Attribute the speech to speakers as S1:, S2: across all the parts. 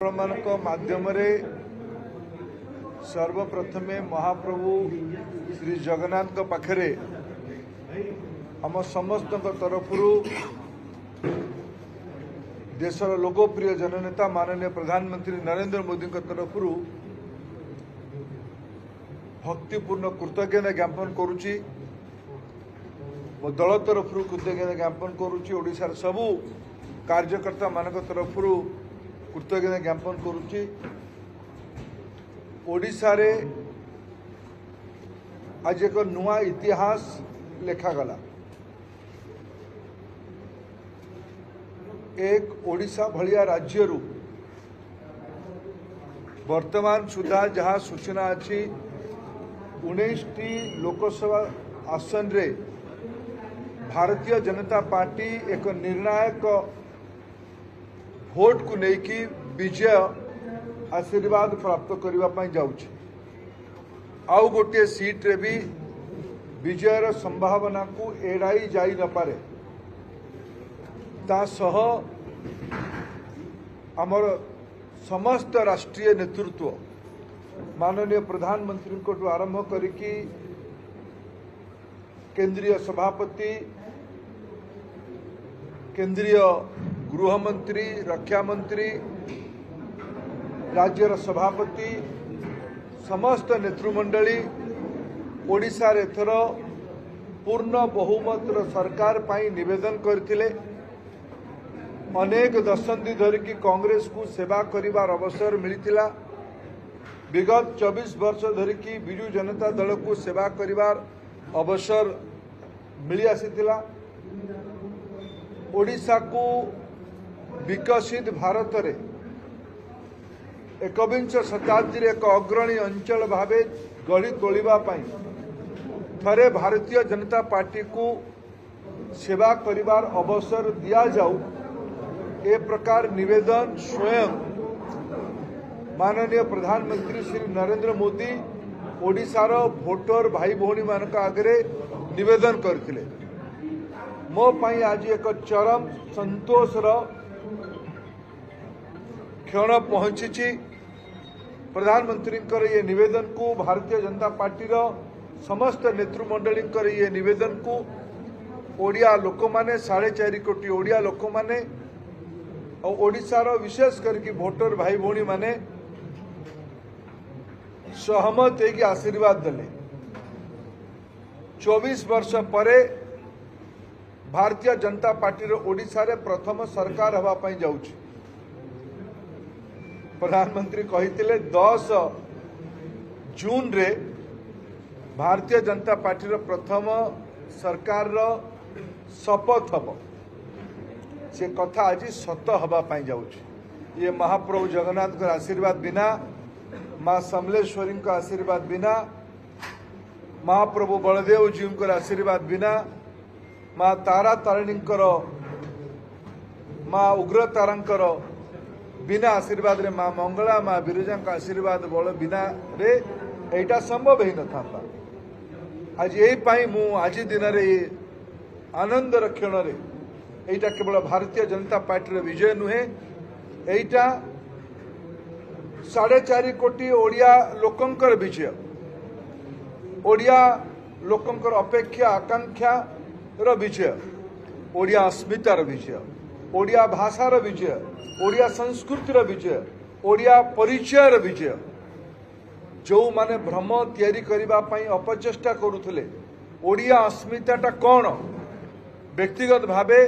S1: माध्यम सर्वप्रथमे महाप्रभु श्री जगन्नाथ पाखरे आम समस्त तरफ देशर लोकप्रिय जननेता माननीय प्रधानमंत्री नरेंद्र मोदी तरफ भक्तिपूर्ण कृतज्ञता ज्ञापन करुच्ची दल तरफ कृतज्ञता ज्ञापन करुच्ची ओडिशार सबू कार्यकर्ता मान तरफ कृतज्ञता ज्ञापन करुच्ची। ओडिशा रे आज एक नुआ इतिहास लेखागला। एक ओडिशा भलिया राज्य वर्तमान सुधा जहाँ सूचना अच्छी 19टी लोकसभा आसन रे भारतीय जनता पार्टी एक निर्णायक भोट को लेकिन विजय आशीर्वाद प्राप्त करने जाऊँगी। आउ गोटे सीट रे भी विजयर संभावना को एड़ाई जाई न पारे। ता सह आमर समस्त राष्ट्रीय नेतृत्व माननीय प्रधानमंत्री को आरंभ करिकी केंद्रीय सभापति केंद्रीय गृहमंत्री रक्षा मंत्री राज्यर सभापति समस्त नेतृमंडली ओडिशा रे एथर पूर्ण बहुमत सरकार पाई निवेदन करथिले। अनेक दशंधि धरिकी कांग्रेस को सेवा करिवार अवसर मिलिथिला। विगत 24 वर्ष धरिकी बिजू जनता दल को सेवा करिवार अवसर मिली आसीथिला। ओडिशा को विकसित भारत रे 21 शताब्दी एक अग्रणी अंचल भावे गढ़ी तोलिबा पाई थरे भारतीय जनता पार्टी को सेवा करिवार अवसर दिया जाऊ ए प्रकार निवेदन स्वयं माननीय प्रधानमंत्री श्री नरेंद्र मोदी ओडिशार भोटर भाई भौणी मान आगे निवेदन करथिले। मो पाई आज एक चरम संतोषर क्षण पहुंची। प्रधानमंत्री ये निवेदन को भारतीय जनता पार्टी समस्त नेतृमंडली ये निवेदन को ओडिया लोक माने 4.5 कोटी ओडिया लोक माने ओडिशार विशेष करके भोटर भाई भौणी माने सहमत है कि आशीर्वाद देले। 24 वर्ष परे भारतीय जनता पार्टी ओडिशा रे प्रथम सरकार हवा पाई जाउछि। प्रधानमंत्री कहिथिले 10 जून रे भारतीय जनता पार्टी प्रथम सरकार शपथ हम से कथा आज सत हवा पाई जाउछि। ये महाप्रभु जगन्नाथ का आशीर्वाद बिना माँ समलेश्वरी का आशीर्वाद बिना महाप्रभु बलदेव जी का आशीर्वाद बिना माँ तारा तारिणी माँ उग्र तारांकर बिना आशीर्वाद रे माँ मंगला माँ बिरजा का आशीर्वाद बल बिना रे एटा संभव ही न था। आज यही मु आज दिन रे आनंद क्षण रे एटा केवल भारतीय जनता पार्टी रे विजय नुहे, एटा 4.5 कोटी ओडिया लोकंकर विजय, ओडिया लोकंकर अपेक्षा आकांक्षा रो विजय, ओडिया अस्मितार विजय, ओडिया भाषार विजय, ओडिया संस्कृतिर विजय, ओडिया परिचयर विजय। जो माने भ्रम तैयारी करिबा पई अपचेष्टा करुथले ओडिया अस्मिताटा कौन व्यक्तिगत भावे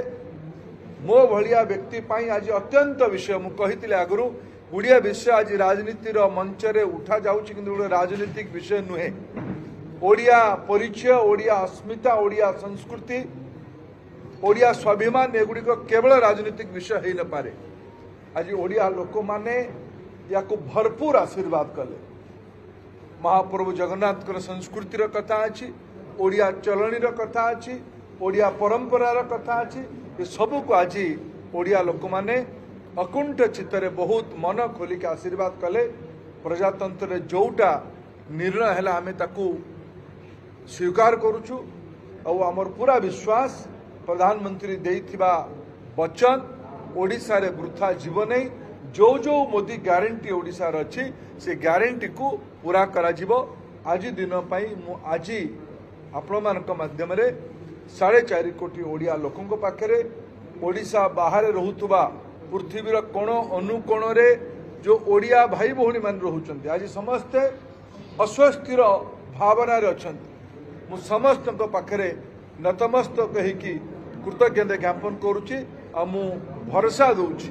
S1: मो भलिया व्यक्ति पई आज अत्यंत विषय मु कहितिले आगरु ओडिया विषय आज राजनीतिर मंच रे उठा जाउछि किंतु राजनीतिक विषय नुहे। ओडिया परिचय ओडिया अस्मिता ओडिया संस्कृति ओडिया स्वाभिमान एगुड़ी केवल राजनीतिक विषय हो न पारे। आज ओडिया लोक माने या को भरपूर आशीर्वाद कले। महाप्रभु जगन्नाथ संस्कृतिर कथा अच्छी, ओडिया चलनीर कथा अच्छी, ओडिया परंपरार कथा अच्छी। ये सबू को आज ओडिया लोक माने अकुंठ चित्तरे बहुत मन खोलिक आशीर्वाद कले। प्रजातंत्र जोटा निर्णय है आमे ताकू स्वीकार करुचु और आमर पूरा विश्वास प्रधानमंत्री देइथिबा वचन ओडिशा रे वृथा जीव नहीं जो जो मोदी ग्यारंटी ओडिशार अच्छी से ग्यारंटी को पूरा करा जीवो। आज दिन आज आपण माध्यम 4.5 कोटी ओडिया लोकों पाखे ओडिशा बाहर रोहुतबा पृथ्वीर कोण अनुकोण रे जो ओडिया भाई भौणी मान रोहुचंती आज समस्ते अस्वस्थिर भावना अच्छा मु समस्त पाखे नतमस्त कहीकि कृतज्ञता ज्ञापन करुच्ची आ मु भरोसा दौची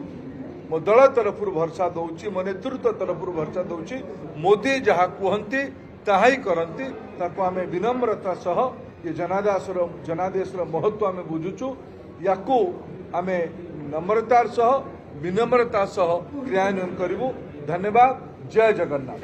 S1: मो दल तरफ भरोसा दौची मो नेतृत्व तरफ भरोसा दौची मोदी जहाँ कहती ताही करती ताको आमे विनम्रता सह ये जनादेशर महत्व आमे बुझुचु याकू आमे नम्रतार सह विनम्रता सह क्रियान्वयन करिवु। धन्यवाद। जय जगन्नाथ।